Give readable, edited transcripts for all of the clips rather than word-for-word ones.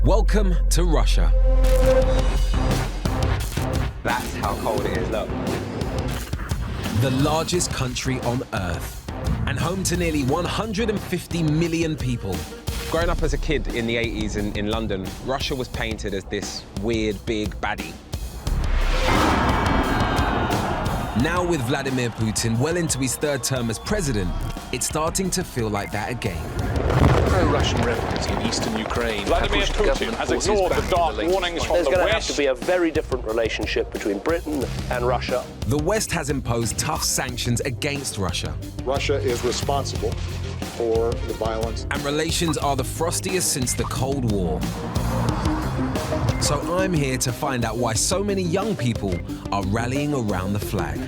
Welcome to Russia. That's how cold it is, look. The largest country on Earth, and home to nearly 150 million people. Growing up as a kid in the 80s in London, Russia was painted as this weird, big baddie. Now with Vladimir Putin well into his third term as president, it's starting to feel like that again. Pro-Russian rebels in eastern Ukraine. Vladimir Putin has ignored the dark warnings from the West. There's going to have to be a very different relationship between Britain and Russia. The West has imposed tough sanctions against Russia. Russia is responsible for the violence. And relations are the frostiest since the Cold War. So I'm here to find out why so many young people are rallying around the flag.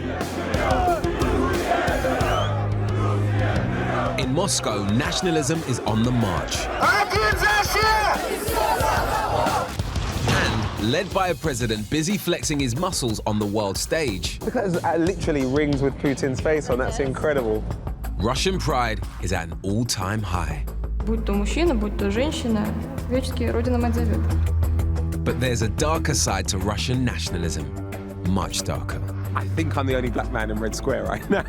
In Moscow, nationalism is on the march. And led by a president busy flexing his muscles on the world stage. Look at that, literally rings with Putin's face on, that's incredible. Russian pride is at an all-time high. Будь то мужчина, будь то женщина, греческий родина мать завета. But there's a darker side to Russian nationalism, much darker. I think I'm the only black man in Red Square right now.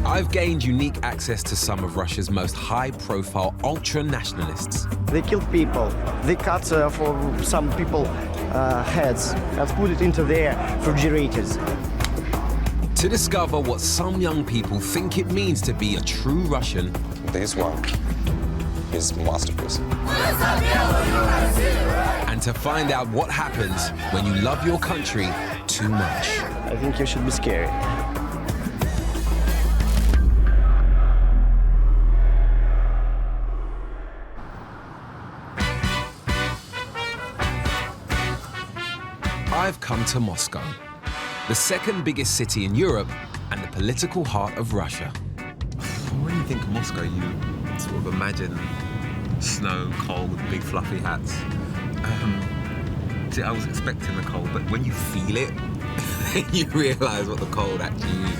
I've gained unique access to some of Russia's most high-profile ultra-nationalists. They killed people. They cut for some people heads and put it into their refrigerators. To discover what some young people think it means to be a true Russian. This one is masterpiece. And to find out what happens when you love your country too much. I think you should be scared. I've come to Moscow, the second biggest city in Europe and the political heart of Russia. When you think of Moscow, you sort of imagine snow, cold, big fluffy hats. See, I was expecting the cold, but when you feel it, you realise what the cold actually is.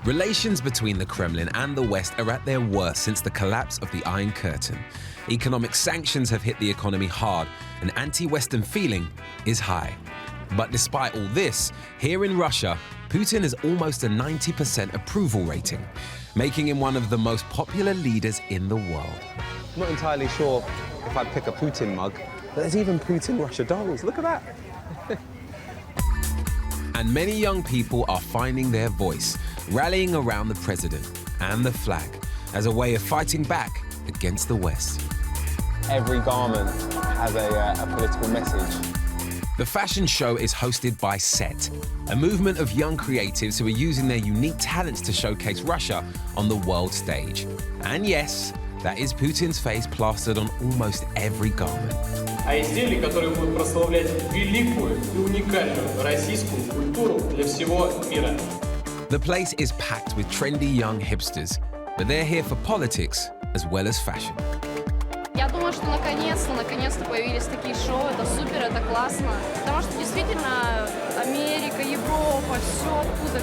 Relations between the Kremlin and the West are at their worst since the collapse of the Iron Curtain. Economic sanctions have hit the economy hard, and anti-Western feeling is high. But despite all this, here in Russia, Putin has almost a 90% approval rating, making him one of the most popular leaders in the world. I'm not entirely sure if I'd pick a Putin mug, but there's even Putin Russia dolls. Look at that. And many young people are finding their voice, rallying around the president and the flag as a way of fighting back against the West. Every garment has a political message. The fashion show is hosted by Set, a movement of young creatives who are using their unique talents to showcase Russia on the world stage. And yes, that is Putin's face plastered on almost every garment. А изделия, которые будут прославлять великую и уникальную российскую культуру для всего мира. The place is packed with trendy young hipsters, but they're here for politics as well as fashion. Я думаю, что наконец-то появились такие шоу, это супер, это классно. Потому что действительно Америка, Европа, все оттуда.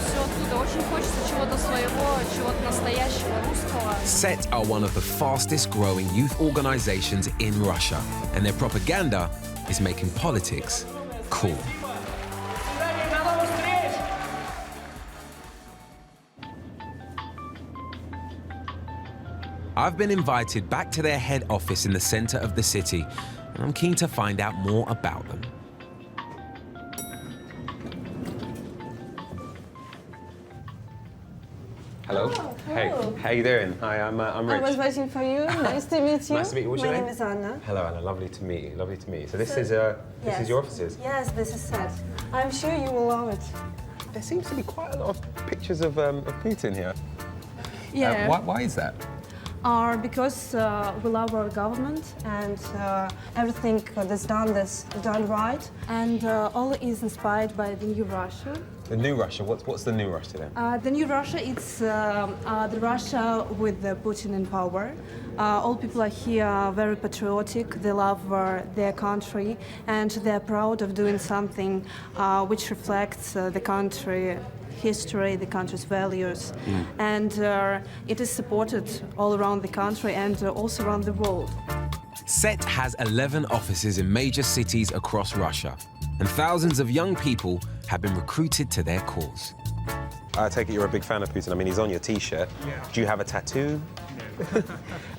Очень хочется чего-то своего, чего-то настоящего, русского. Set are one of the fastest growing youth organizations in Russia, and their propaganda is making politics cool. I've been invited back to their head office in the center of the city, and I'm keen to find out more about them. Hello. Hey, how you doing? Hi, I'm Rich. I was waiting for you. Nice to meet you. Nice to meet you. What's your name? My name is Anna. Hello, Anna. Lovely to meet you. Lovely to meet you. So this is your offices. Yes, this is Set. I'm sure you will love it. There seems to be quite a lot of pictures of Putin here. Yeah. Why is that? Because we love our government and everything that's done right, and all is inspired by the new Russia. The new Russia. What's the new Russia then? The new Russia, it's the Russia with Putin in power. All people are here very patriotic. They love their country, and they're proud of doing something which reflects the country history, the country's values, and it is supported all around the country and also around the world. SET has 11 offices in major cities across Russia, and thousands of young people have been recruited to their cause. I take it you're a big fan of Putin. I mean, he's on your T-shirt. Yeah. Do you have a tattoo?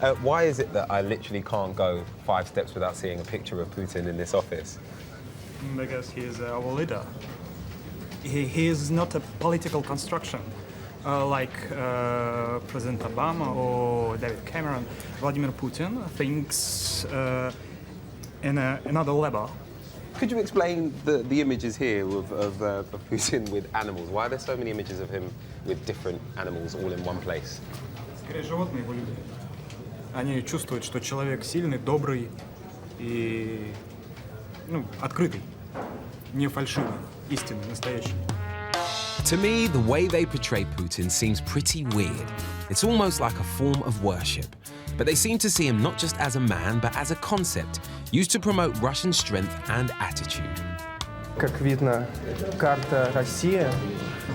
No. Why is it that I literally can't go 5 steps without seeing a picture of Putin in this office? Because he is our leader. He is not a political construction like President Obama or David Cameron. Vladimir Putin thinks in another level. Could you explain the images here of Putin with animals? Why are there so many images of him with different animals all in one place? Скорее, животные его любят. Они чувствуют, что человек сильный, добрый и открытый, не фальшивый, истинный, настоящий. To me, the way they portray Putin seems pretty weird. It's almost like a form of worship. But they seem to see him not just as a man, but as a concept used to promote Russian strength and attitude. Как видно, карта России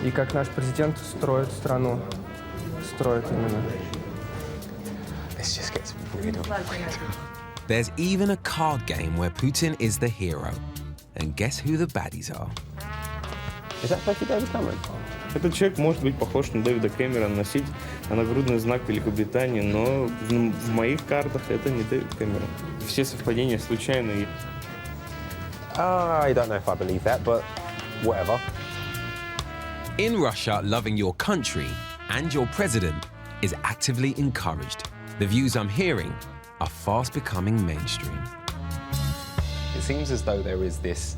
и как наш президент строит страну. Строит именно. This just gets weirder. There's even a card game where Putin is the hero. And guess who the baddies are? Is that supposed to be David Cameron? Этот человек может быть похож на Дэвида Кэмерона, носить нагрудный знак Великобритании, но в моих картах это не Дэвид Кэмерон. Все совпадения случайные. I don't know if I believe that, but whatever. In Russia, loving your country and your president is actively encouraged. The views I'm hearing are fast becoming mainstream. It seems as though there is this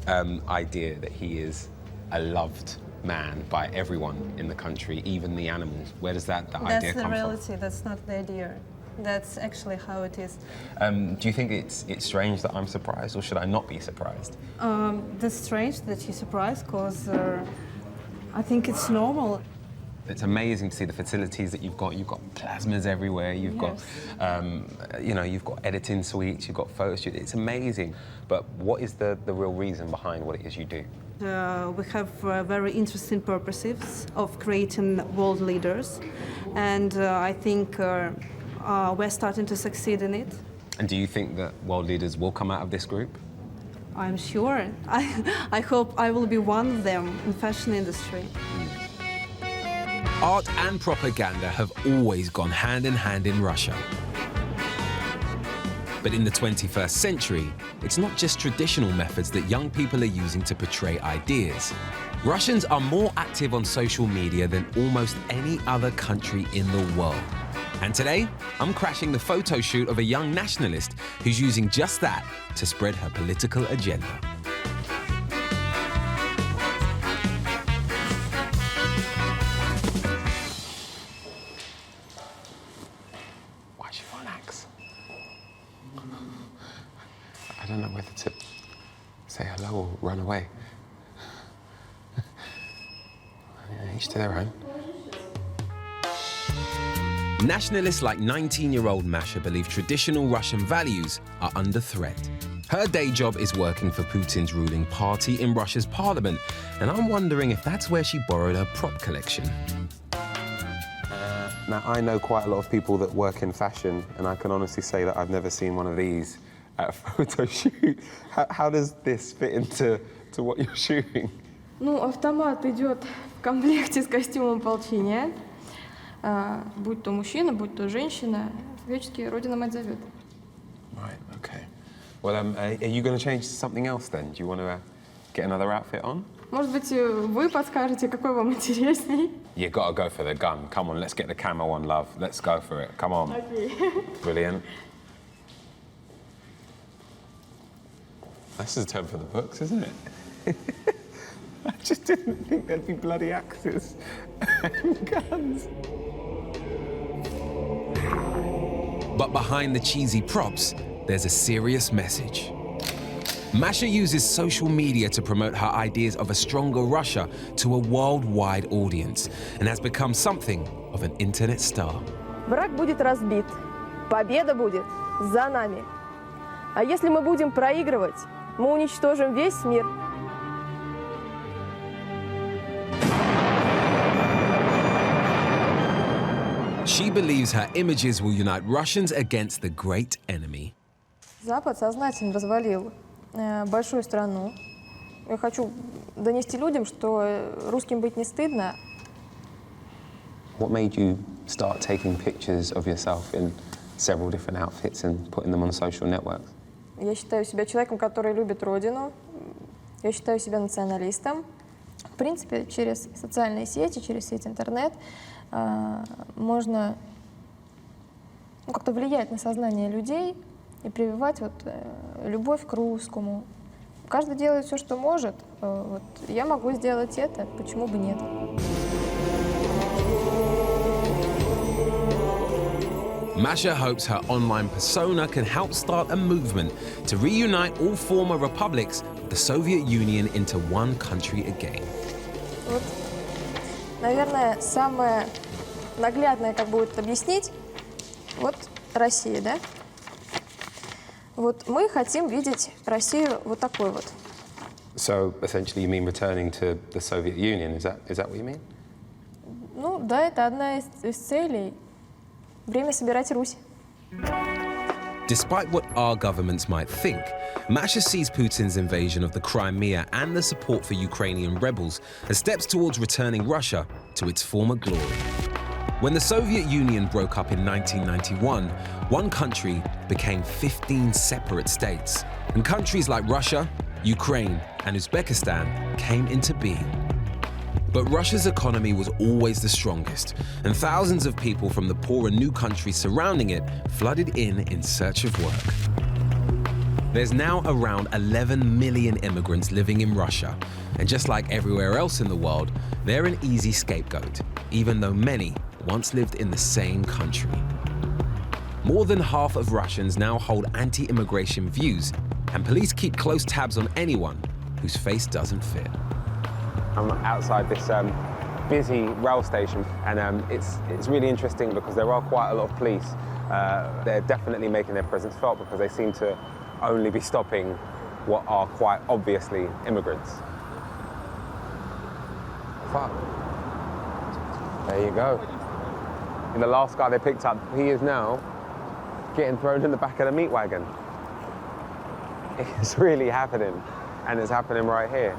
idea that he is a loved man by everyone in the country, even the animals. Where does that idea come from? That's the reality, that's not the idea. That's actually how it is. Do you think it's strange that I'm surprised, or should I not be surprised? That's strange that you're surprised, because I think it's normal. It's amazing to see the facilities that you've got. You've got plasmas everywhere. You've got, you've got editing suites. You've got photo studios. It's amazing. But what is the real reason behind what it is you do? We have very interesting purposes of creating world leaders, and I think we're starting to succeed in it. And do you think that world leaders will come out of this group? I'm sure. I hope I will be one of them in the fashion industry. Art and propaganda have always gone hand in hand in Russia. But in the 21st century, it's not just traditional methods that young people are using to portray ideas. Russians are more active on social media than almost any other country in the world. And today, I'm crashing the photo shoot of a young nationalist who's using just that to spread her political agenda. Why's she got an axe? I don't know whether to say hello or run away. Each to their own. Nationalists like 19-year-old Masha believe traditional Russian values are under threat. Her day job is working for Putin's ruling party in Russia's parliament, and I'm wondering if that's where she borrowed her prop collection. Now, I know quite a lot of people that work in fashion, and I can honestly say that I've never seen one of these at a photo shoot. How does this fit into what you're shooting? Ну, автомат идет в комплекте с костюмом ополчения. Будь то мужчина, будь то женщина, всячески Родина мать зовет. Right, okay. Well, are you going to change to something else then? Do you want to get another outfit on? Может быть, вы подскажете, какой вам интересней? You got to go for the gun. Come on, let's get the camo on, love. Let's go for it. Come on. Okay. Brilliant. This is a term for the books, isn't it? I just didn't think there'd be bloody axes and guns. But behind the cheesy props, there's a serious message. Masha uses social media to promote her ideas of a stronger Russia to a worldwide audience and has become something of an internet star. Враг будет разбит, победа будет за нами. А если мы будем проигрывать, мы уничтожим весь мир. She believes her images will unite Russians against the great enemy. Запад сознательно развалил большую страну. Я хочу донести людям, что русским быть не стыдно. What made you start taking pictures of yourself in several different outfits and putting them on social networks? Я считаю себя человеком, который любит родину. Я считаю себя националистом. В принципе, через социальные сети, через сеть интернет можно как-то влиять на сознание людей и прививать любовь к русскому. Каждый делает все, что может. Я могу сделать это, почему бы нет? Masha hopes her online persona can help start a movement to reunite all former republics of the Soviet Union into one country again. Наверное, самое наглядное, как будет объяснить, Россия, да? Мы хотим видеть Россию такой вот. So essentially you mean returning to the Soviet Union, is that what you mean? Да, это одна из целей. Время собирать Русь. Despite what our governments might think, Masha sees Putin's invasion of the Crimea and the support for Ukrainian rebels as steps towards returning Russia to its former glory. When the Soviet Union broke up in 1991, one country became 15 separate states, and countries like Russia, Ukraine, and Uzbekistan came into being. But Russia's economy was always the strongest, and thousands of people from the poorer new countries surrounding it flooded in search of work. There's now around 11 million immigrants living in Russia, and just like everywhere else in the world, they're an easy scapegoat, even though many once lived in the same country. More than half of Russians now hold anti-immigration views, and police keep close tabs on anyone whose face doesn't fit. I'm outside this busy rail station, and it's really interesting because there are quite a lot of police. They're definitely making their presence felt because they seem to only be stopping what are quite obviously immigrants. Fuck. There you go. And the last guy they picked up, he is now getting thrown in the back of the meat wagon. It's really happening, and it's happening right here.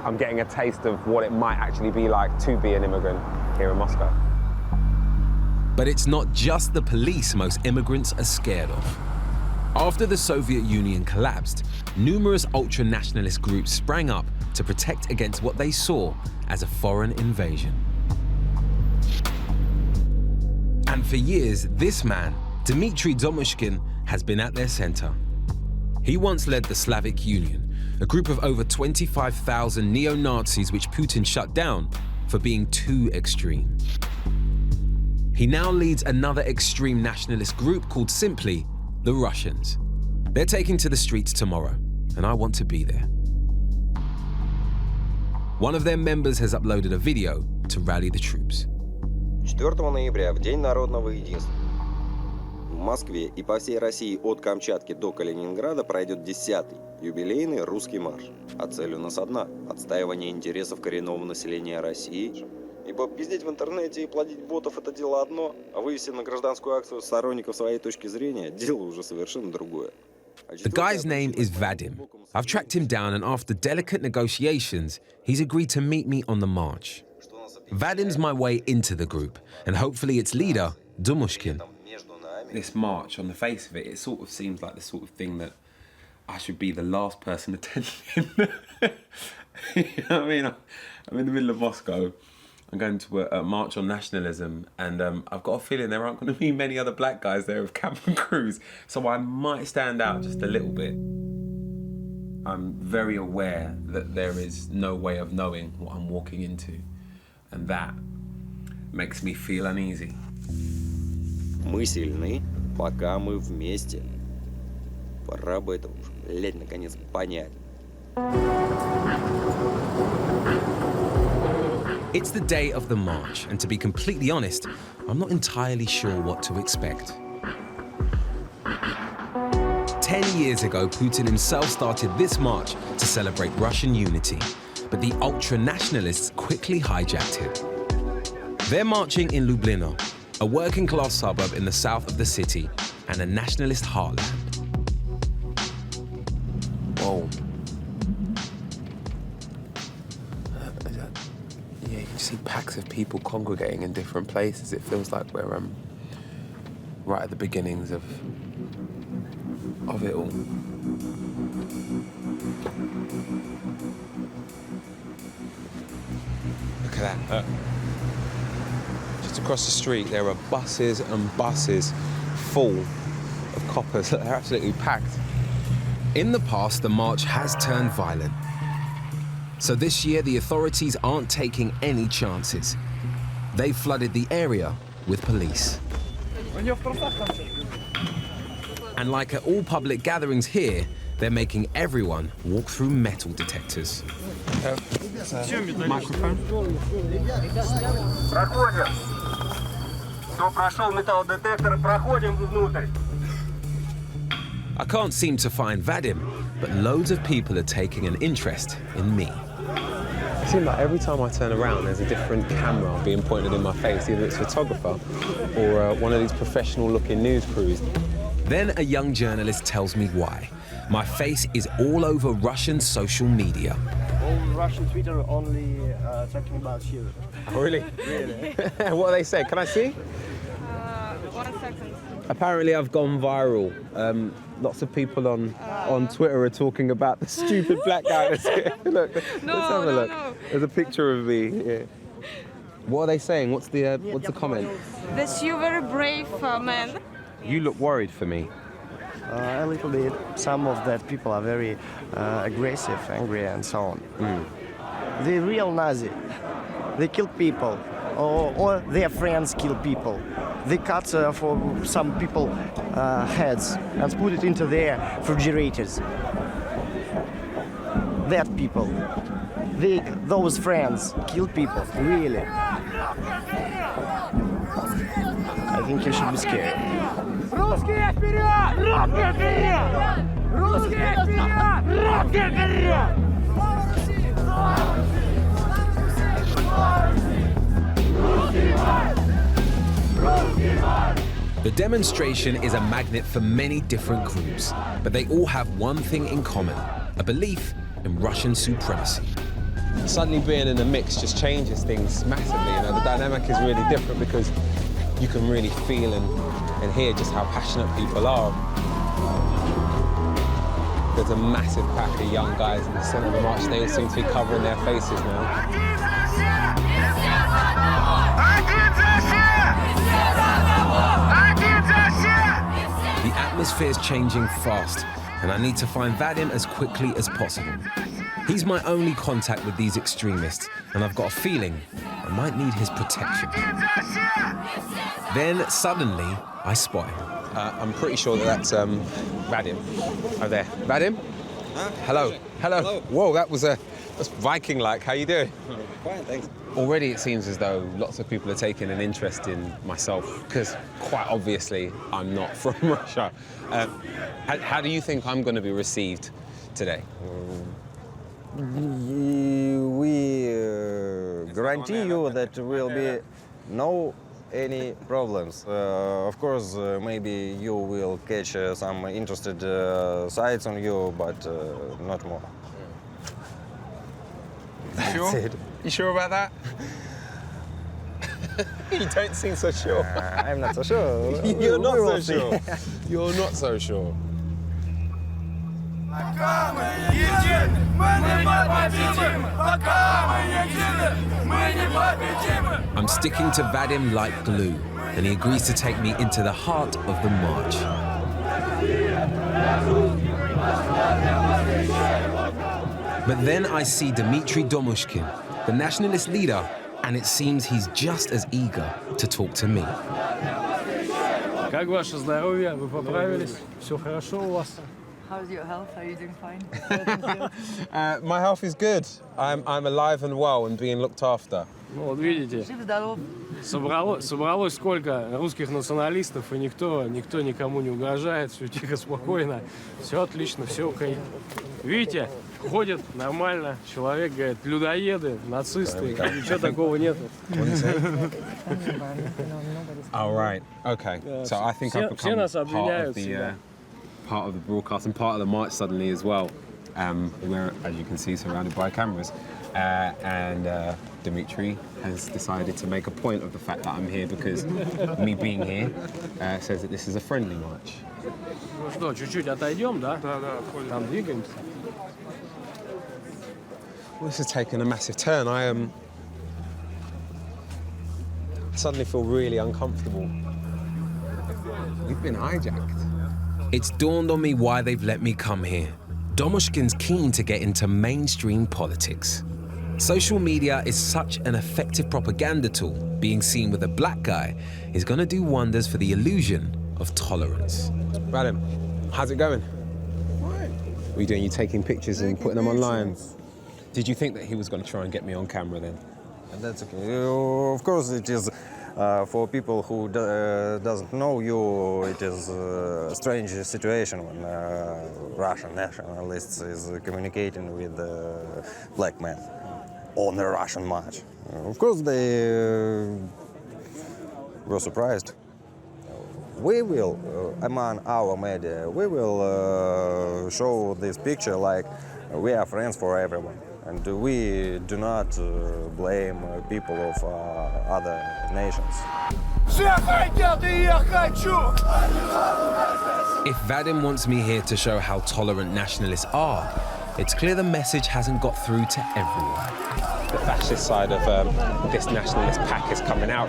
I'm getting a taste of what it might actually be like to be an immigrant here in Moscow. But it's not just the police most immigrants are scared of. After the Soviet Union collapsed, numerous ultra-nationalist groups sprang up to protect against what they saw as a foreign invasion. And for years, this man, Dmitry Domushkin, has been at their center. He once led the Slavic Union, a group of over 25,000 neo-Nazis which Putin shut down for being too extreme. He now leads another extreme nationalist group called simply the Russians. They're taking to the streets tomorrow, and I want to be there. One of their members has uploaded a video to rally the troops. 4 ноября, в День народного единства, в Москве и по всей России от Камчатки до Калининграда пройдет 10-й юбилейный русский марш. А цель у нас одна – отстаивание интересов коренного населения России. Ибо пиздеть в интернете и плодить ботов – это дело одно, а вывести на гражданскую акцию сторонников своей точки зрения – дело уже совершенно другое. The guy's name is Vadim. I've tracked him down, and after delicate negotiations, he's agreed to meet me on the march. Vadim's my way into the group, and hopefully its leader, Domushkin. This march, on the face of it, it sort of seems like the sort of thing that I should be the last person attending. You know what I mean? I'm in the middle of Moscow. I'm going to a march on nationalism, and I've got a feeling there aren't going to be many other black guys there with cap and crews, so I might stand out just a little bit. I'm very aware that there is no way of knowing what I'm walking into, and that makes me feel uneasy. Мы сильны, пока мы вместе. Пора бы это уже, блядь, наконец понять. It's the day of the march, and to be completely honest, I'm not entirely sure what to expect. 10 years ago, Putin himself started this march to celebrate Russian unity, but the ultra-nationalists quickly hijacked it. They're marching in Lublino, a working-class suburb in the south of the city and a nationalist heartland. Whoa. Yeah, you can see packs of people congregating in different places. It feels like we're right at the beginnings of it all. Look at that. Just across the street, there are buses and buses full of coppers. They're absolutely packed. In the past, the march has turned violent. So this year, the authorities aren't taking any chances. They flooded the area with police. And like at all public gatherings here, they're making everyone walk through metal detectors. Microphone. Проходим. Кто прошел металлодетектор, проходим внутрь. I can't seem to find Vadim, but loads of people are taking an interest in me. It seems like every time I turn around, there's a different camera being pointed in my face. Either it's a photographer or one of these professional-looking news crews. Then a young journalist tells me why. My face is all over Russian social media. All Russian Twitter only talking about you. Oh, really? Really? What do they say? Can I see? 1 second. Apparently I've gone viral. Lots of people on Twitter are talking about the stupid black guy that's here. Look, let's have a look. No. There's a picture of me here. What are they saying? What's the comment? That you very brave man. You look worried for me. A little bit. Some of that people are very aggressive, angry, and so on. The real Nazi, they kill people, or their friends kill people. They cut for some people heads and put it into their refrigerators. That people, those friends kill people, really. I think you should be scared. Русские вперед! Русские вперед! Русские вперед! Русские вперед! The demonstration is a magnet for many different groups, but they all have one thing in common, a belief in Russian supremacy. Suddenly being in the mix just changes things massively. You know, the dynamic is really different because you can really feel and hear just how passionate people are. There's a massive pack of young guys in the centre of the march. They all seem to be covering their faces now. The atmosphere is changing fast, and I need to find Vadim as quickly as possible. He's my only contact with these extremists, and I've got a feeling I might need his protection. Then, suddenly, I spot him. I'm pretty sure that's Vadim over there. Vadim? Huh? Hello. Hello. Whoa, that's Viking-like. How you doing? Fine, thanks. Already it seems as though lots of people are taking an interest in myself because quite obviously I'm not from Russia. How do you think I'm going to be received today? We guarantee you that there will be no any problems. Of course, maybe you will catch some interested sites on you, but not more. That's it. You sure about that? You don't seem so sure. I'm not so sure. You're not so sure. You're not so sure. I'm sticking to Vadim like glue, and he agrees to take me into the heart of the march. But then I see Dmitry Domushkin, the nationalist leader, and it seems he's just as eager to talk to me. Как ваше здоровье? Вы поправились? Все хорошо у вас? How's your health? Are you doing fine? My health is good. I'm alive and well and being looked after. Ну вот видите, собралось сколько русских националистов, и никто никому не угрожает, все тихо, спокойно, все отлично, все окей. Видите, ходят нормально, человек говорит, людоеды, нацисты, ничего такого нету. All right, okay. So I think I've become part of the broadcast and part of the march suddenly as well. We're, as you can see, surrounded by cameras. And Dimitri has decided to make a point of the fact that I'm here because me being here says that this is a friendly march. Ну что, чуть-чуть отойдем, да? Да, там двигаемся. Well, this has taken a massive turn. I suddenly feel really uncomfortable. We've been hijacked. It's dawned on me why they've let me come here. Domoshkin's keen to get into mainstream politics. Social media is such an effective propaganda tool. Being seen with a black guy is going to do wonders for the illusion of tolerance. Vadim, how's it going? What are you doing? You taking pictures and putting them online? Did you think that he was going to try and get me on camera then? That's okay. Of course it is. For people who doesn't know you, it is a strange situation when Russian nationalists is communicating with black men on the Russian march. Of course they were surprised. We will, among our media, we will show this picture like we are friends for everyone. And we do not blame people of other nations. If Vadim wants me here to show how tolerant nationalists are, it's clear the message hasn't got through to everyone. The fascist side of this nationalist pack is coming out.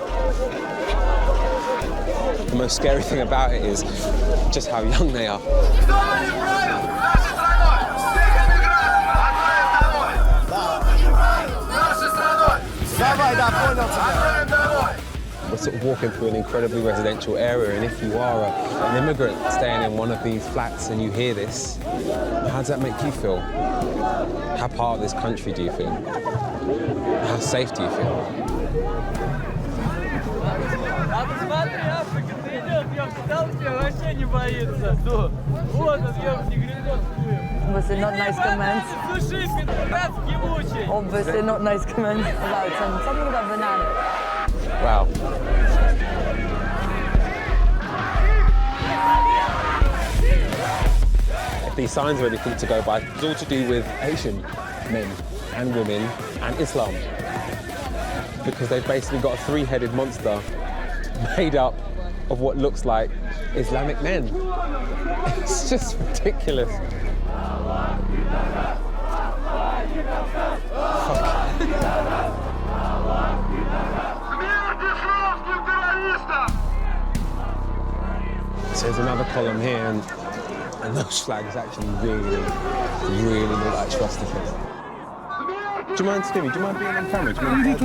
The most scary thing about it is just how young they are. We're sort of walking through an incredibly residential area, and if you are an immigrant staying in one of these flats and you hear this, how does that make you feel? How part of this country do you feel? How safe do you feel? Obviously not nice comments. Obviously not nice comments about something about banana. Wow. If these signs are anything to go by, it's all to do with Asian men and women and Islam. Because they've basically got a three-headed monster made up of what looks like Islamic men. It's just ridiculous. So there's another column here, and those flags actually really look like swastikas. Do you mind, Stevie? Do you mind being on camera? Do you mind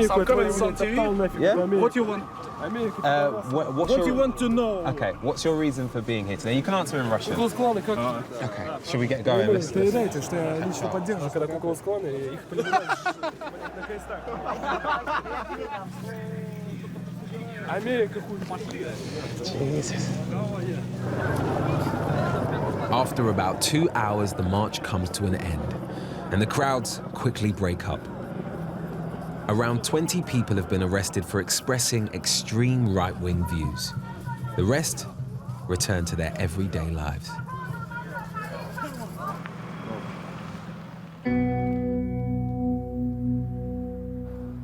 talking to you? Yeah? What do you want? What do you want to know? Okay, what's your reason for being here today? You can answer in Russian. Okay, should we get going? Let's... Jesus. After about 2 hours, the march comes to an end, and the crowds quickly break up. Around 20 people have been arrested for expressing extreme right-wing views. The rest return to their everyday lives.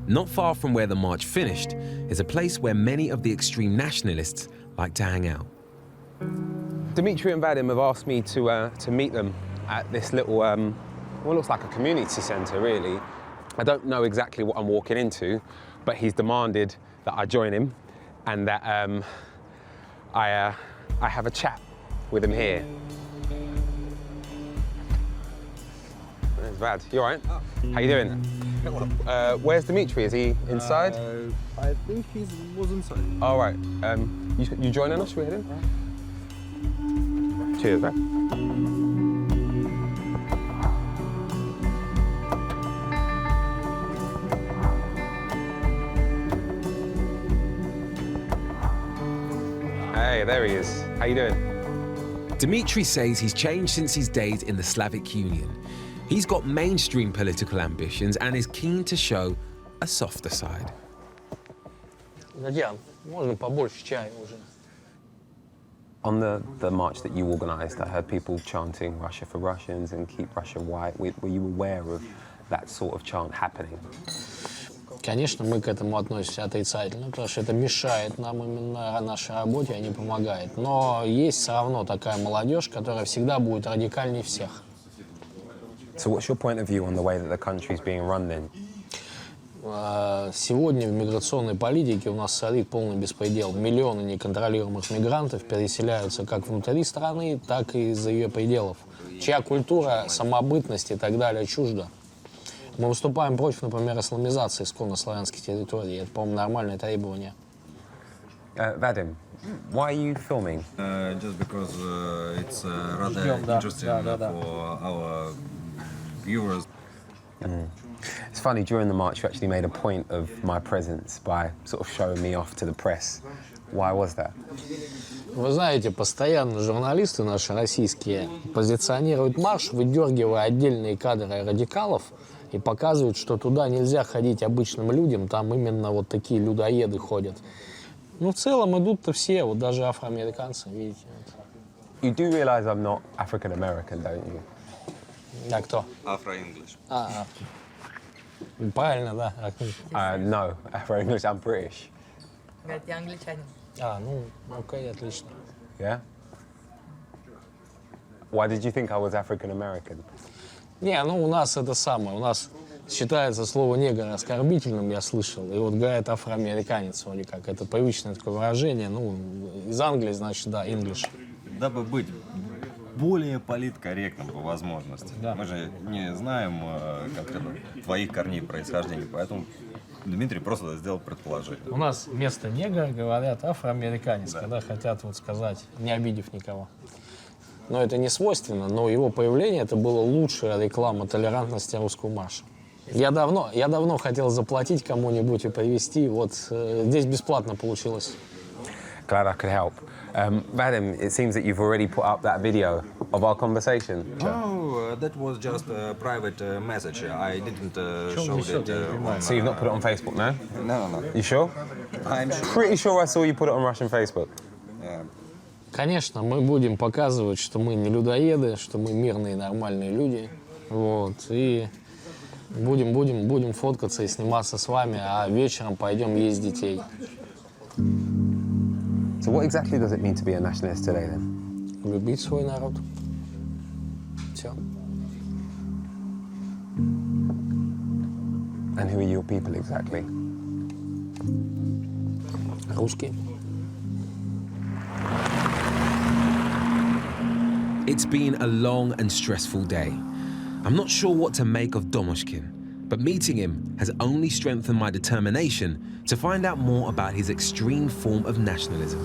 Not far from where the march finished is a place where many of the extreme nationalists like to hang out. Dimitri and Vadim have asked me to meet them at this little, what looks like a community centre, really. I don't know exactly what I'm walking into, but he's demanded that I join him and that I have a chat with him here. There's Vad. You all right? How you doing? Where's Dimitri? Is he inside? I think he was inside. All right. You joining us? Should we head in? Cheers, Vad. Hey, there he is. How you doing? Dimitri says he's changed since his days in the Soviet Union. He's got mainstream political ambitions and is keen to show a softer side. Надя, можно побольше чая уже? On the march that you organised, I heard people chanting Russia for Russians and keep Russia white. Were you aware of that sort of chant happening? Конечно, мы к этому относимся отрицательно, потому что это мешает нам именно нашей работе, а не помогает. Но есть все равно такая молодежь, которая всегда будет радикальнее всех. So what's your point of view on the way that the country is being run then? Сегодня в миграционной политике у нас царит полный беспредел. Миллионы неконтролируемых мигрантов переселяются как внутри страны, так и за ее пределов, чья культура, самобытность и так далее чужда. Мы выступаем против, например, исламизации исконно славянских территорий. Это, по-моему, нормальное требование. Vadim, why are you filming? Just because it's rather interesting for our viewers. It's funny, during the march you actually made a point of my presence by sort of showing me off to the press. Why was that? Вы знаете, постоянно журналисты наши российские позиционируют марш, выдергивая отдельные кадры радикалов и показывают, что туда нельзя ходить обычным людям, там именно вот такие людоеды ходят. Ну, в целом идут-то все, вот даже афроамериканцы, видите. You do realize I'm not African American, don't you? А кто? Afro-English. Правильно, да. No, Afro-English, I'm British. Говорит, я англичанин. Ну, окей, отлично. Yeah? Why did you think I was African American? Не, ну у нас это самое, у нас считается слово негр оскорбительным, я слышал, и вот говорят афроамериканец вроде как, это привычное такое выражение, ну, из Англии, значит, да, English. Дабы быть более политкорректным по возможности. Да. Мы же не знаем конкретно твоих корней происхождения, поэтому Дмитрий просто сделал предположение. У нас вместо негра говорят афроамериканец, когда хотят вот сказать, не обидев никого. Но это не свойственно, но его появление это было лучшая реклама толерантности русского марша. Я давно хотел заплатить кому-нибудь и привезти, вот здесь бесплатно получилось. Glad I could help. Vadim, it seems that you've already put up that video of our conversation. Oh, that was just a private message. I didn't show it on... So you've not put it on Facebook, no? No. You sure? I'm sure. Pretty sure I saw you put it on Russian Facebook. Yeah. Конечно, мы будем показывать, что мы не людоеды, что мы мирные, нормальные люди. Вот, и будем фоткаться и сниматься с вами, а вечером пойдем есть детей. So what exactly does it mean to be a nationalist today then? Любить свой народ. Все. And who are your people exactly? Русские. It's been a long and stressful day. I'm not sure what to make of Domoshkin, but meeting him has only strengthened my determination to find out more about his extreme form of nationalism.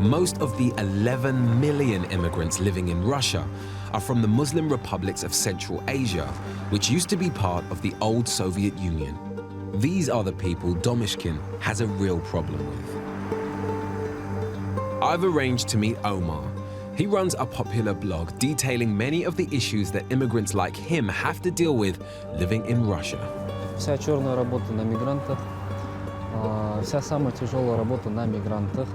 Most of the 11 million immigrants living in Russia are from the Muslim republics of Central Asia, which used to be part of the old Soviet Union. These are the people Domoshkin has a real problem with. I've arranged to meet Omar. He runs a popular blog detailing many of the issues that immigrants like him have to deal with living in Russia. Вся черная работа на мигрантах, вся самая тяжелая работа на мигрантах.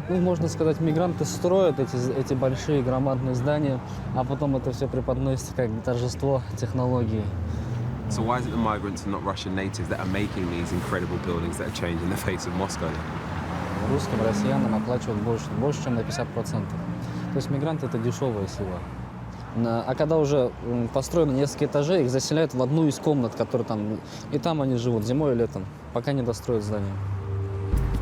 Ну, можно сказать, мигранты строят эти большие громадные здания, а потом это все преподносится как торжество технологии. So why is it the migrants and not Russian natives that are making these incredible buildings that are changing the face of Moscow? Русским, россиянам оплачивают больше, чем на 50%. То есть мигранты – это дешевая сила. А когда уже построено несколько этажей, их заселяют в одну из комнат, которые там, и там они живут зимой и летом, пока не достроят здание.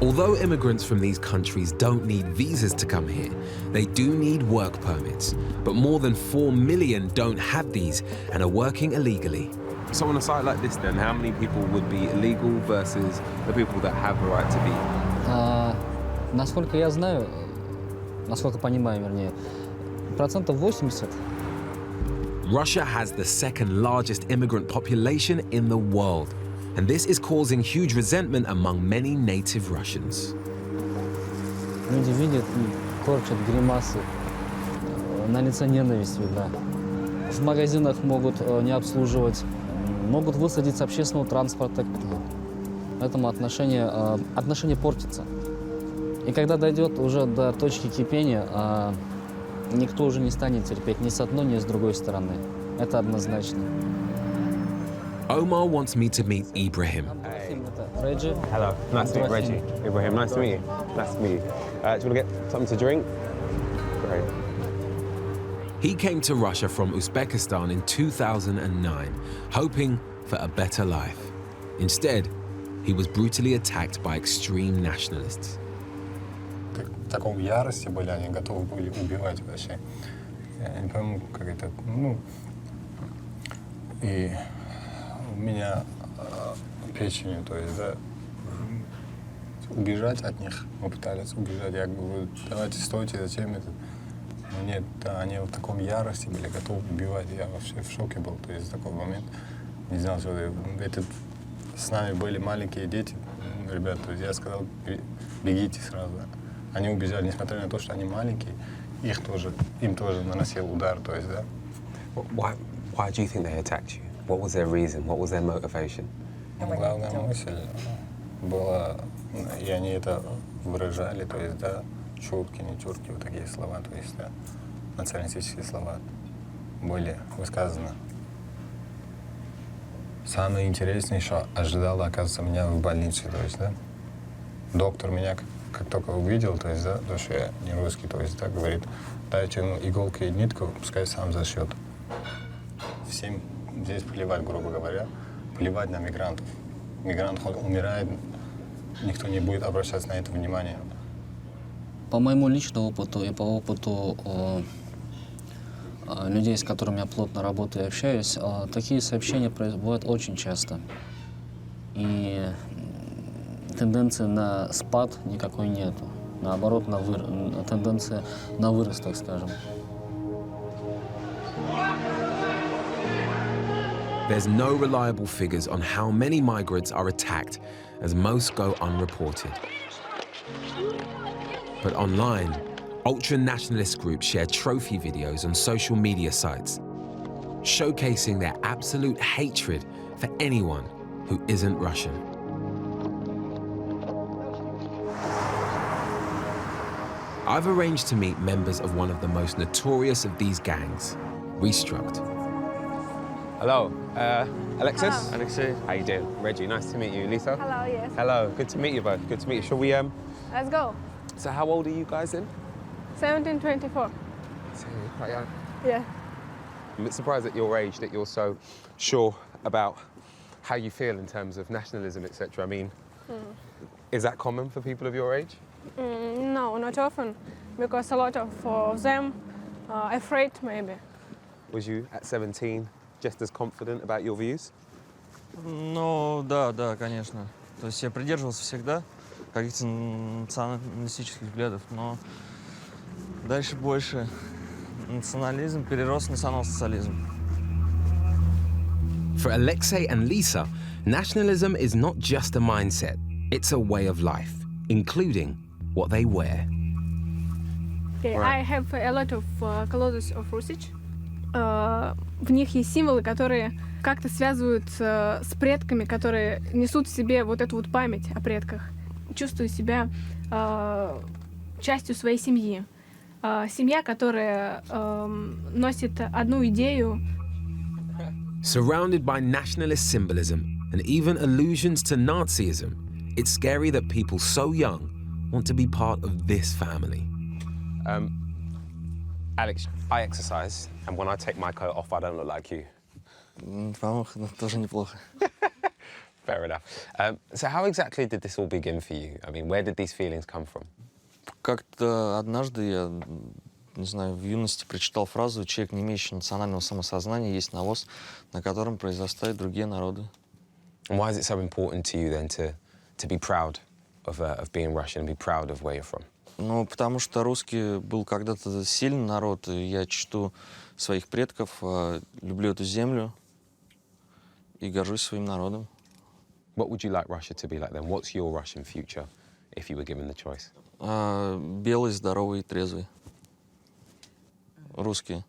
Although immigrants from these countries don't need visas to come here, they do need work permits. But more than 4 million don't have these and are working illegally. So on a site like this then, how many people would be illegal versus the people that have the right to be? Насколько я знаю, насколько понимаю, вернее, 80%. Russia has the second largest immigrant population in the world. And this is causing huge resentment among many native Russians. Люди видят и корчат гримасы. На лице ненависть видна. В магазинах могут не обслуживать, могут высадить с общественного транспорта. Поэтому отношение портится. И когда дойдет уже до точки кипения, никто уже не станет терпеть ни с одной, ни с другой стороны. Это однозначно. Omar wants me to meet Ibrahim. Reggie. Hello, nice to meet Reggie. Ibrahim, nice to meet you. Nice to meet you. Do you want to get something to drink? Great. He came to Russia from Uzbekistan in 2009, hoping for a better life. Instead, he was brutally attacked by extreme nationalists. В таком ярости были, они готовы были убивать вообще. Я не пойму, как это, и у меня печенью, то есть, да, убежать от них, мы пытались убежать, я говорю, давайте стойте, зачем это? Но нет, да, они в таком ярости были, готовы убивать, я вообще в шоке был, то есть в такой момент не знал, что это, с нами были маленькие дети, ребята, то есть я сказал, бегите сразу. Они убежали, несмотря на то, что они маленькие, им тоже наносил удар, то есть, да. Why do you think they attacked you? What was their reason? What was their motivation? Главная мысль была, и они это выражали, то есть, да, чурки, не чурки, вот такие слова, то есть, да, националистические слова были высказаны. Самое интересное, что ожидало, оказывается, меня в больнице, то есть, да. Доктор меня как только увидел, то есть, да, то, что я не русский, то есть, да, говорит, дайте ему иголку и нитку, пускай сам зашьет. Всем здесь плевать, грубо говоря, плевать на мигрантов. Мигрант умирает, никто не будет обращаться на это внимание. По моему личному опыту и по опыту людей, с которыми я плотно работаю и общаюсь, такие сообщения бывают очень часто. И тенденции на спад никакой нету. Наоборот, тенденция на вырост, так скажем. There's no reliable figures on how many migrants are attacked, as most go unreported. But online, ultra-nationalist groups share trophy videos on social media sites, showcasing their absolute hatred for anyone who isn't Russian. I've arranged to meet members of one of the most notorious of these gangs, Restruct. Hello, Alexis? Hello. Alexei. How you doing? Reggie, nice to meet you. Lisa? Hello, yes. Hello, good to meet you both. Good to meet you. Shall we, Let's go. So how old are you guys then? 17, 24. So you're quite young. Yeah. I'm a bit surprised at your age that you're so sure about how you feel in terms of nationalism, etc. I mean, is that common for people of your age? No, not often, because a lot of them are afraid, maybe. Was you at 17 just as confident about your views? Ну, да, конечно. То есть я придерживался всегда каких-то националистических взглядов, но дальше больше национализм перерос в национал-социализм. For Alexei and Lisa, nationalism is not just a mindset, it's a way of life, including what they wear. Okay, I have a lot of clothes of Rusich. В них есть символы, которые как-то связываются с предками, которые несут в себе вот эту вот память о предках. Чувствую себя частью своей семьи. Семья, которая носит одну идею. Surrounded by nationalist symbolism and even allusions to Nazism, it's scary that people so young want to be part of this family. Alex, I exercise, and when I take my coat off, I don't look like you. По-моему, тоже неплохо. Fair enough. So how exactly did this all begin for you? I mean, where did these feelings come from? Как-то однажды я, не знаю, в юности прочитал фразу «Человек, не имеющий национального самосознания, есть навоз, на котором произрастают другие народы». And why is it so important to you then to be proud of being Russian and be proud of where you're from? Ну, потому что русский был когда-то сильный народ, и я чту своих предков, люблю эту землю и горжусь своим народом. What would you like Russia to be like then? What's your Russian future if you were given the choice? Белый, здоровый, трезвый. Русские.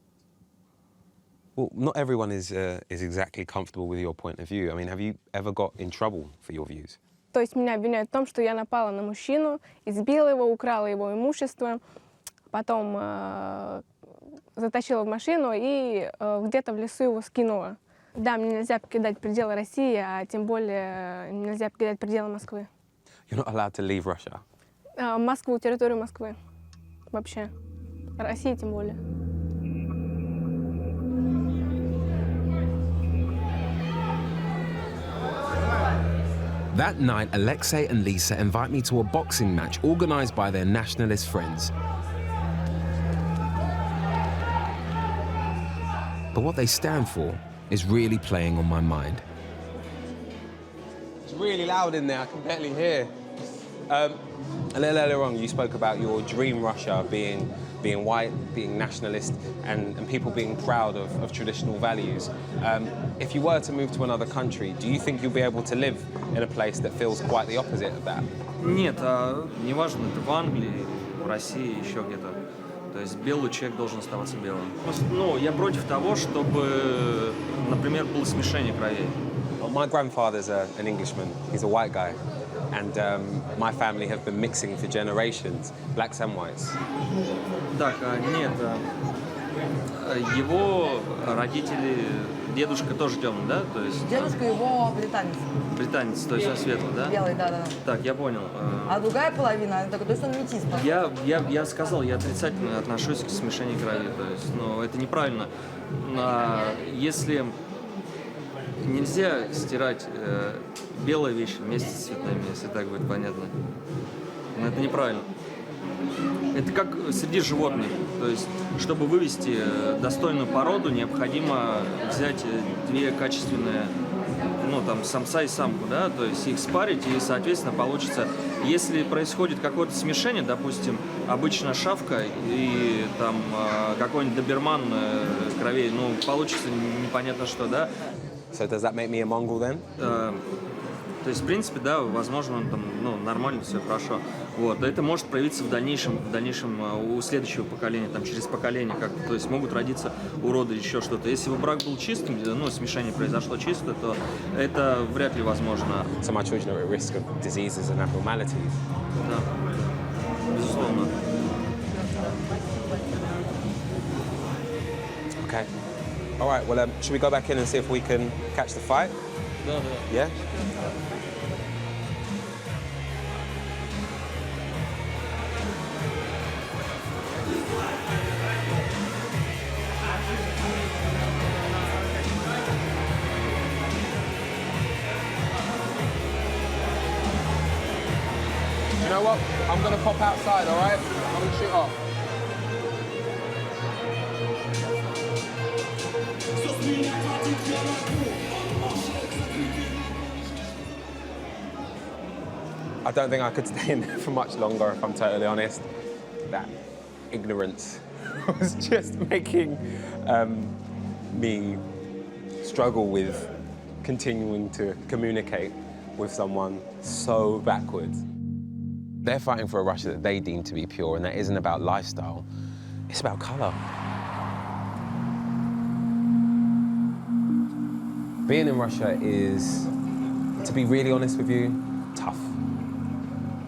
Well, not everyone is exactly comfortable with your point of view. I mean, have you ever got in trouble for your views? То есть меня обвиняют в том, что я напала на мужчину, избила его, украла его имущество, потом затащила в машину и где-то в лесу его скинула. Да, мне нельзя покидать пределы России, а тем более нельзя покидать пределы Москвы. You're not allowed to leave Russia. Москву, территорию Москвы. Вообще. России тем более. That night, Alexei and Lisa invite me to a boxing match organized by their nationalist friends. But what they stand for is really playing on my mind. It's really loud in there, I can barely hear. A little earlier on, you spoke about your dream Russia being white, being nationalist, and people being proud of traditional values. If you were to move to another country, do you think you'll be able to live in a place that feels quite the opposite of that? Нет, неважно, это в Англии, в России, еще где-то. То есть белый человек должен оставаться белым. Ну, я против того, чтобы, например, было смешение кровей. Well, my grandfather's an Englishman. He's a white guy. And my family have been mixing for generations, blacks and whites. Так, нет, его родители, дедушка тоже темный, да? То есть... Дедушка его британец. Британец, то есть он светлый, да? Белый, да. Так, я понял. А другая половина, то есть он метис. Я сказал, я отрицательно отношусь к смешению крови, то есть, ну, это неправильно. Если нельзя стирать белые вещи вместе с цветными, если так будет понятно. Но это неправильно. Это как среди животных. То есть, чтобы вывести достойную породу, необходимо взять две качественные, ну, там, самца и самку, да, то есть их спарить, и, соответственно, получится, если происходит какое-то смешение, допустим, обычно шавка и там какой-нибудь доберман кровей, ну, получится непонятно что, да. So does that make me a Mongol then? То есть, в принципе, да, возможно, он там, ну, нормально, все хорошо. Вот, это может проявиться в дальнейшем у следующего поколения, там, через поколение как-то. То есть могут родиться уроды, еще что-то. Если бы брак был чистым, ну, смешение произошло чисто, то это вряд ли возможно. So my children are at risk of diseases and abnormalities. Да, безусловно. Okay. All right, well, should we go back in and see if we can catch the fight? Да. Yeah? You know what? I'm going to pop outside, all right? I'm going to shoot off. I don't think I could stay in there for much longer, if I'm totally honest. That ignorance was just making me struggle with continuing to communicate with someone so backwards. They're fighting for a Russia that they deem to be pure, and that isn't about lifestyle, it's about colour. Being in Russia is, to be really honest with you, tough.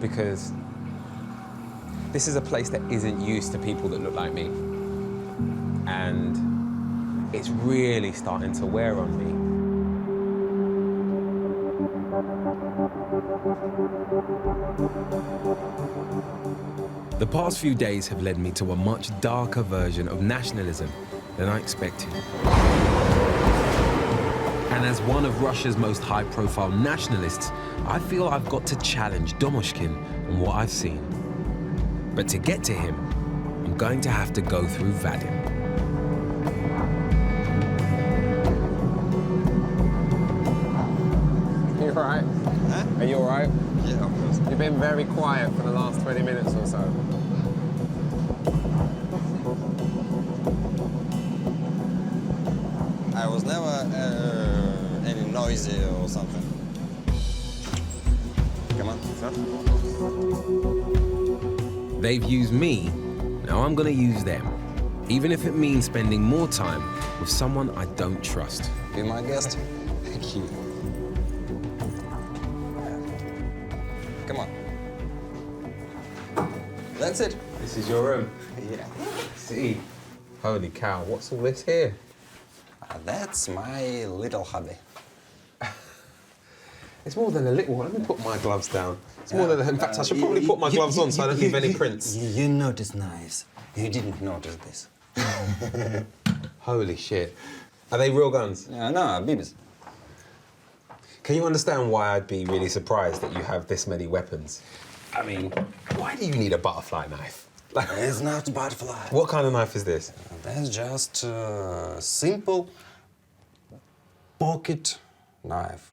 Because this is a place that isn't used to people that look like me. And it's really starting to wear on me. The past few days have led me to a much darker version of nationalism than I expected. And as one of Russia's most high-profile nationalists, I feel I've got to challenge Domoshkin on what I've seen. But to get to him, I'm going to have to go through Vadim. Are you all right? Huh? Are you all right? Yeah, of course. You've been very quiet for the last 20 minutes or so. I was never any noisy or something. Come on, sir. They've used me, now I'm gonna use them. Even if it means spending more time with someone I don't trust. Be my guest. Thank you. Come on. That's it. This is your room? Yeah. See. Holy cow, what's all this here? That's my little hobby. It's more than a little one. Let me put my gloves down. It's more than... In fact, I should probably put my gloves on so I don't leave any prints. You notice knives. You didn't notice this. Holy shit. Are they real guns? No, BBs. Can you understand why I'd be really surprised that you have this many weapons? I mean, why do you need a butterfly knife? It's not butterfly. What kind of knife is this? That's just a simple pocket knife.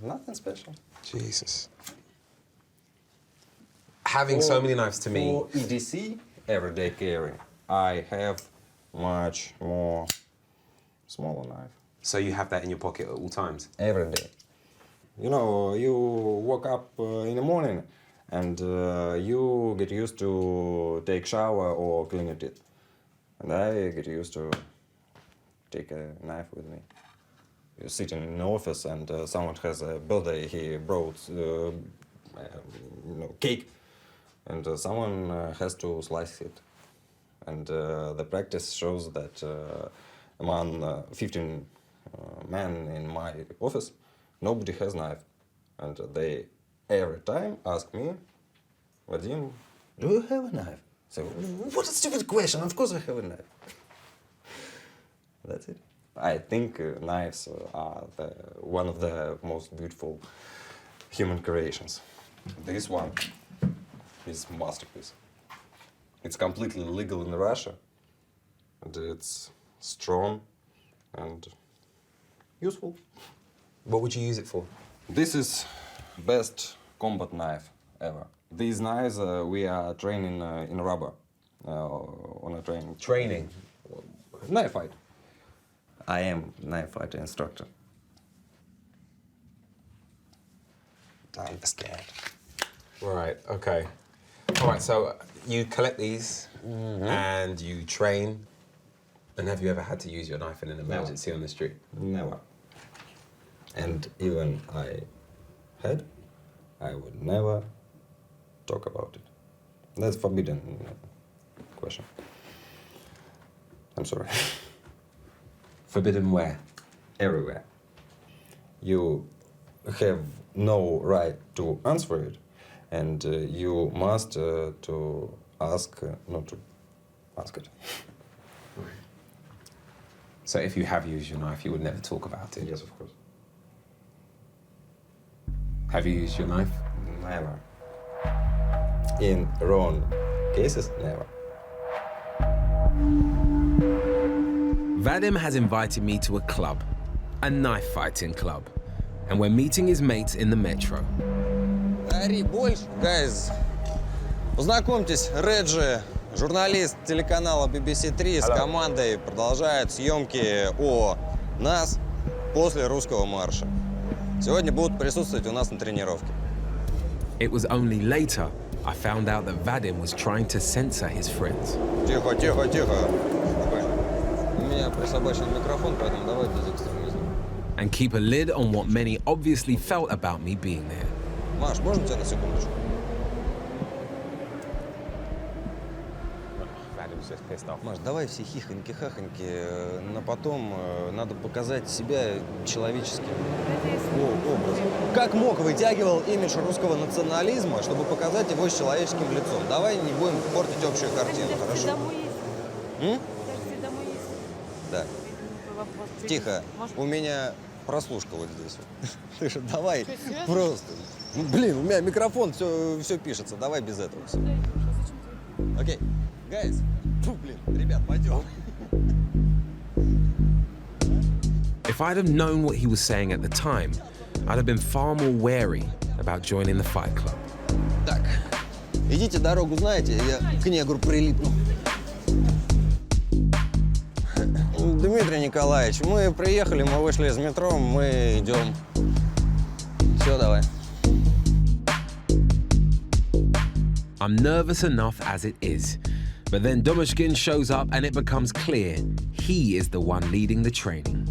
Nothing special. Jesus. Having so many knives to me... For EDC, everyday carry, I have much more smaller knife. So you have that in your pocket at all times? Every day. You know, you wake up in the morning and you get used to take shower or clean your teeth. And I get used to take a knife with me. You're sitting in the office and someone has a birthday, he brought cake, and someone has to slice it. And the practice shows that among 15 men in my office, nobody has knife. And they every time ask me, Vadim, do you have a knife? So, what a stupid question, of course I have a knife. That's it. I think knives are one of the most beautiful human creations. This one is a masterpiece. It's completely legal in Russia, and it's strong and useful. What would you use it for? This is best combat knife ever. These knives we are training in rubber on a training. Training? Knife fight. I am knife fighter instructor. Don't be scared. Right, okay. All right, so you collect these and you train. And have you ever had to use your knife in an emergency on the street? Never. And even I would never talk about it. That's forbidden question. I'm sorry. Forbidden where? Everywhere. You have no right to answer it, and you must to ask not to ask it. So if you have used your knife, you would never talk about it? Yes, of course. Have you used your knife? Never. In wrong cases, never. Vadim has invited me to a club, a knife fighting club, and we're meeting his mates in the metro. Ори больше, guys. Познакомьтесь, Reggie, журналист телеканала BBC 3 с командой продолжает съемки о нас после русского марша. Сегодня будут присутствовать у нас на тренировке. It was only later I found out that Vadim was trying to censor his friends. Тихо, тихо, тихо. У меня присобачен микрофон, поэтому давай без экстремизма. And keep a lid on what many obviously felt about me being there. Маш, можно тебя на секундочку? Маш, давай все хихоньки-хахоньки, но потом надо показать себя человеческим образом. Как мог вытягивал имидж русского национализма, чтобы показать его с человеческим лицом? Давай не будем портить общую картину, хорошо? Да. Тихо, у меня прослушка вот здесь. Ты же давай просто. Блин, у меня микрофон, все пишется, давай без этого все. Окей, guys. Блин, ребят, пойдем. If I'd have known what he was saying at the time, I'd have been far more wary about joining the fight club. Так, идите дорогу знаете, я к негру прилипну. Дмитрий Николаевич, мы приехали, мы вышли из метро, мы идем. Все, давай. I'm nervous enough as it is. But then Domushkin shows up and it becomes clear he is the one leading the training.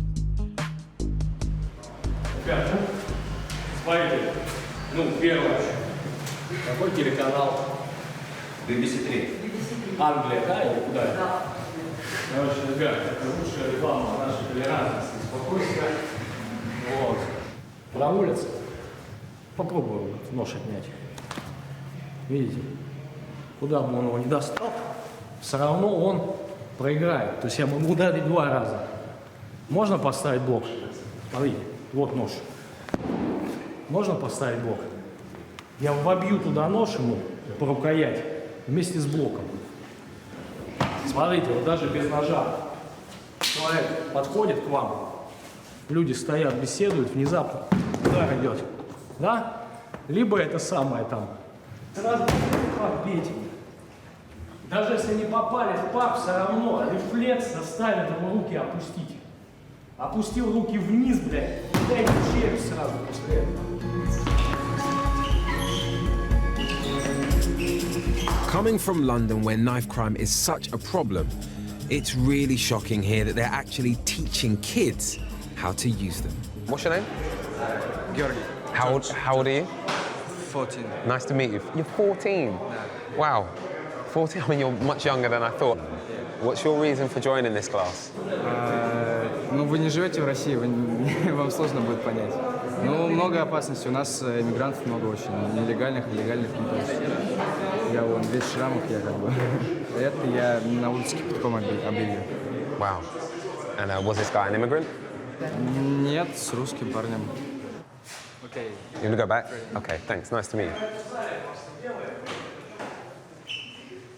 Смотрите, первое. Какой телеканал? BBC 3. Англия, да, или куда? Да. Короче, ребят, это лучшая реклама нашей толерантности, спокойствия. Вот. На улице попробую нож отнять. Видите? Куда бы он его не достал, все равно он проиграет. То есть я могу ударить 2 раза. Можно поставить блок? Смотрите, вот нож. Можно поставить блок? Я вобью туда нож ему по рукоять вместе с блоком. Смотрите, вот даже без ножа. Человек подходит к вам, люди стоят, беседуют, внезапно удар идет. Да? Либо это самое там. Сразу бейте. Даже если не попали в пах, все равно рефлекс заставит его руки опустить. Опустил руки вниз, блядь, дайте челюсть сразу после этого. Coming from London, where knife crime is such a problem, it's really shocking here that they're actually teaching kids how to use them. What's your name? Georgi. How old are you? 14. Nice to meet you. You're 14? Wow. 14? I mean, you're much younger than I thought. What's your reason for joining this class? Ну, вы не живете в России, вам сложно будет понять. Ну, много опасностей. У нас иммигрантов много очень. Нелегальных, легальных. Я вон весь в шрамах, я как бы. Это я на улице кипятком объявил. Wow. And was this guy an immigrant? Нет, с русским парнем. Okay. You want to go back? Okay, thanks. Nice to meet you.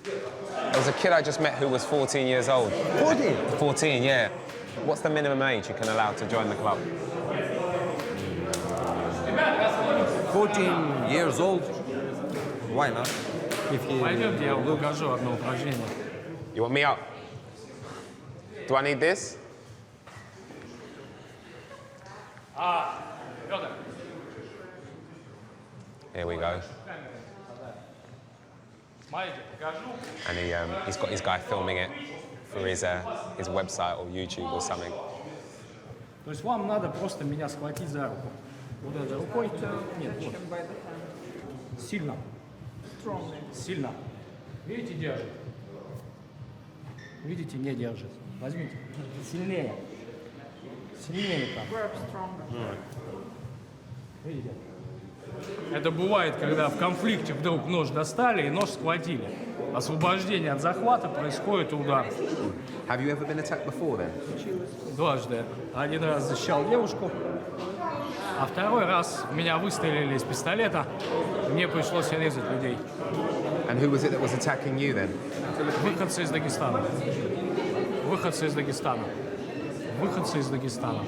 There was a kid I just met who was 14 years old. 14? 14, yeah. What's the minimum age you can allow to join the club? 14 years old. Why not? Пойдемте, я вам покажу одно упражнение. You want me up? Do I need this? Пётр. Here we go. Смотрите, покажу. And he's got his guy filming it for his website or YouTube or something. То есть вам надо просто меня схватить за руку. Вот этой рукой. Нет, вот. Сильно. Сильно. Видите, держит. Видите, не держит. Возьмите. Сильнее. Сильнее там. Видите? Это бывает, когда в конфликте вдруг нож достали и нож схватили. Освобождение от захвата происходит удар. Have you ever been attacked before then? Дважды. Один раз защищал девушку, а второй раз в меня выстрелили из пистолета. Мне пришлось резать людей. And who was it that was attacking you then? Выходцы из Дагестана. Выходцы из Дагестана. Выходцы из Дагестана.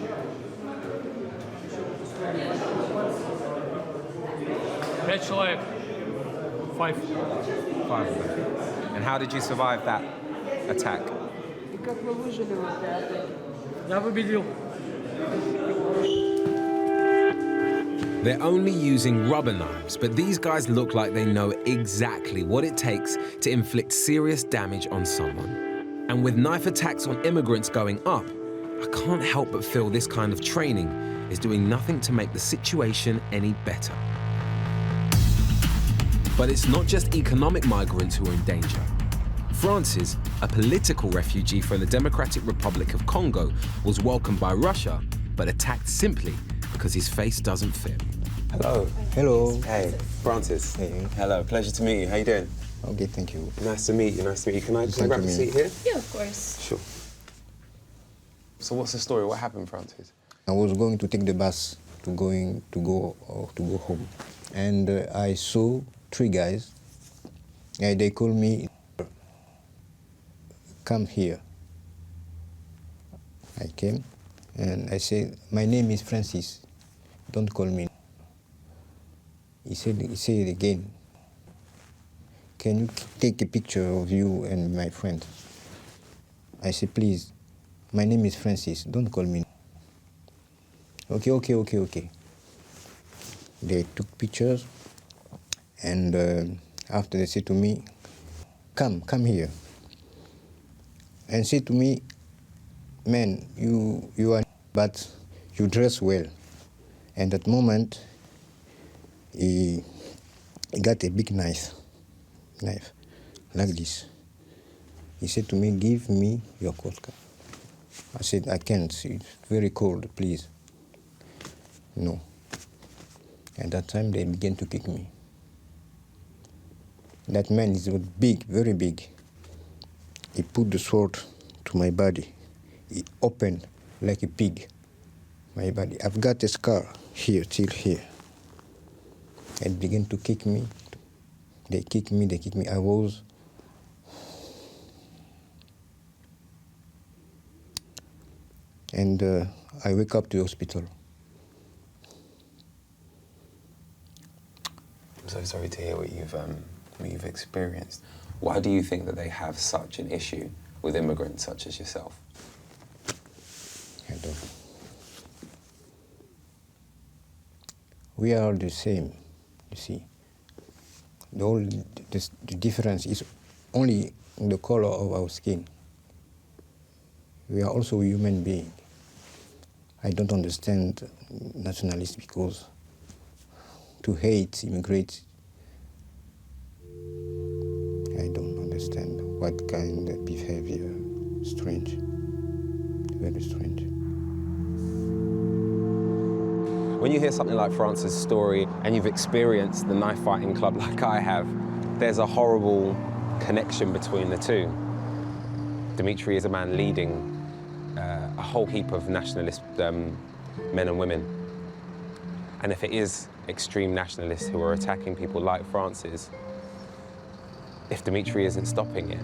Пять человек. Five. And how did you survive that attack? И как вы выжили в этой атаке? Я победил. They're only using rubber knives, but these guys look like they know exactly what it takes to inflict serious damage on someone. And with knife attacks on immigrants going up, I can't help but feel this kind of training is doing nothing to make the situation any better. But it's not just economic migrants who are in danger. Francis, a political refugee from the Democratic Republic of Congo, was welcomed by Russia, but attacked simply because his face doesn't fit. Hello. Hello. Hey, Francis. Hey. Hello, pleasure to meet you. How you doing? Okay, thank you. Nice to meet you, nice to meet you. Can I Nice grab to a meet seat you. here? Yeah, of course. Sure. So what's the story? What happened, Francis? I was going to take the bus to go home, and I saw 3 guys, and they called me, come here. I came, and I said, my name is Francis, don't call me. He said it again, can you take a picture of you and my friend? I said, please, My name is Francis. Don't call me. Okay. They took pictures, and after they said to me, come here. And said to me, man, you are, but you dress well. And at that moment, he got a big knife like this. He said to me, give me your kurtka. I said, I can't, it's very cold, please. No. At that time, they began to kick me. That man is big, very big. He put the sword to my body. He opened like a pig, my body. I've got a scar here, till here. And began to kick me. They kicked me. I was... And I wake up to the hospital. I'm so sorry to hear what you've experienced. Why do you think that they have such an issue with immigrants such as yourself? I don't know. We are all the same, you see. The difference is only in the color of our skin. We are also human beings. I don't understand nationalists because to hate immigrants, I don't understand what kind of behavior. Strange, very strange. When you hear something like France's story and you've experienced the knife fighting club like I have, there's a horrible connection between the two. Dimitri is a man leading a whole heap of nationalist men and women. And if it is extreme nationalists who are attacking people like Francis, if Dimitri isn't stopping it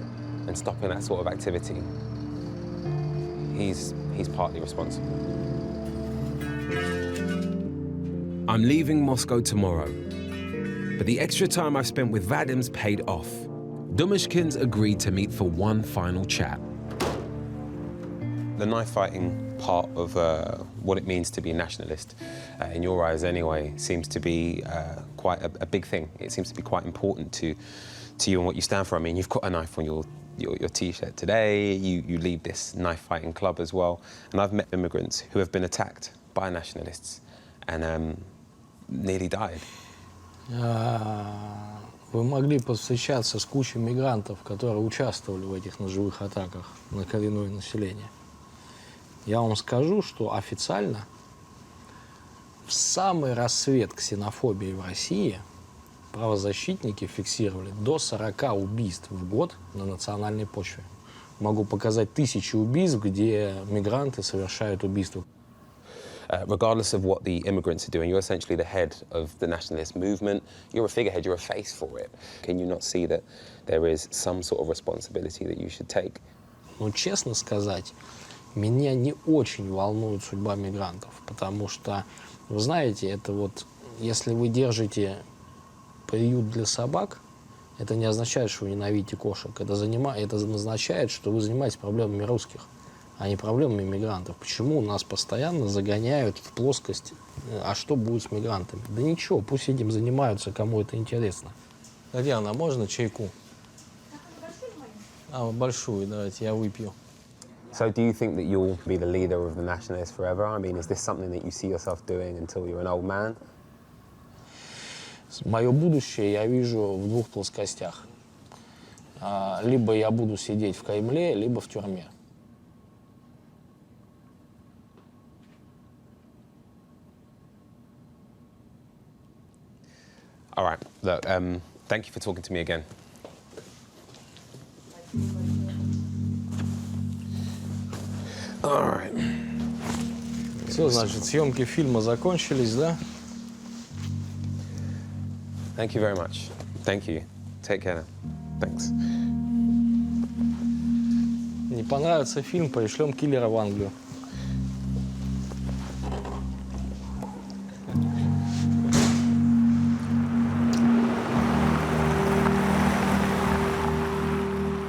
and stopping that sort of activity, he's partly responsible. I'm leaving Moscow tomorrow, but the extra time I've spent with Vadim's paid off. Dumashkins agreed to meet for one final chat. The knife fighting part of what it means to be a nationalist, in your eyes anyway, seems to be quite a big thing. It seems to be quite important to you and what you stand for. I mean, you've got a knife on your T-shirt today, you lead this knife fighting club as well, and I've met immigrants who have been attacked by nationalists and nearly died. Вы могли повстречаться с кучей мигрантов, которые участвовали в этих ножевых атаках на коренное население. Я вам скажу, что официально в самый рассвет ксенофобии в России правозащитники фиксировали до 40 убийств в год на национальной почве. Могу показать тысячи убийств, где мигранты совершают убийства. Regardless of what the immigrants are doing, you're essentially the head of the nationalist movement. You're a figurehead, you're a face for it. Can you not see that there is some sort of responsibility that you should take? Ну, честно сказать, меня не очень волнует судьба мигрантов, потому что, вы знаете, это вот, если вы держите приют для собак, это не означает, что вы ненавидите кошек. Это означает, что вы занимаетесь проблемами русских, а не проблемами мигрантов. Почему нас постоянно загоняют в плоскость, а что будет с мигрантами? Да ничего, пусть этим занимаются, кому это интересно. Татьяна, можно чайку? Большую, давайте, я выпью. So do you think that you'll be the leader of the nationalists forever? I mean, is this something that you see yourself doing until you're an old man? Мое будущее я вижу в двух плоскостях. Либо я буду сидеть в Кремле, либо в тюрьме. All right, look, thank you for talking to me again. All right. Все, значит, съемки фильма закончились, да? Thank you very much. Thank you. Take care. Thanks. Не понравится фильм, пришлем киллера в Англию.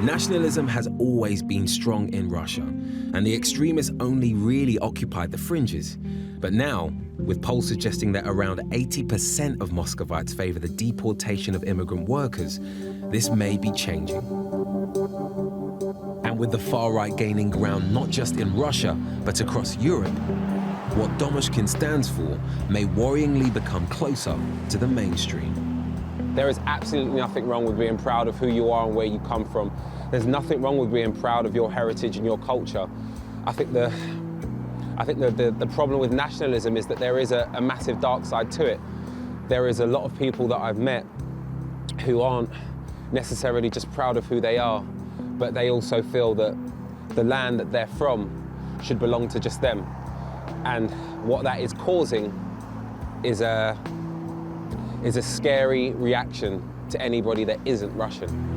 Nationalism has always been strong in Russia, and the extremists only really occupied the fringes. But now, with polls suggesting that around 80% of Muscovites favor the deportation of immigrant workers, this may be changing. And with the far right gaining ground not just in Russia, but across Europe, what Domoshkin stands for may worryingly become closer to the mainstream. There is absolutely nothing wrong with being proud of who you are and where you come from. There's nothing wrong with being proud of your heritage and your culture. I think the problem with nationalism is that there is a massive dark side to it. There is a lot of people that I've met who aren't necessarily just proud of who they are, but they also feel that the land that they're from should belong to just them. And what that is causing is a scary reaction to anybody that isn't Russian.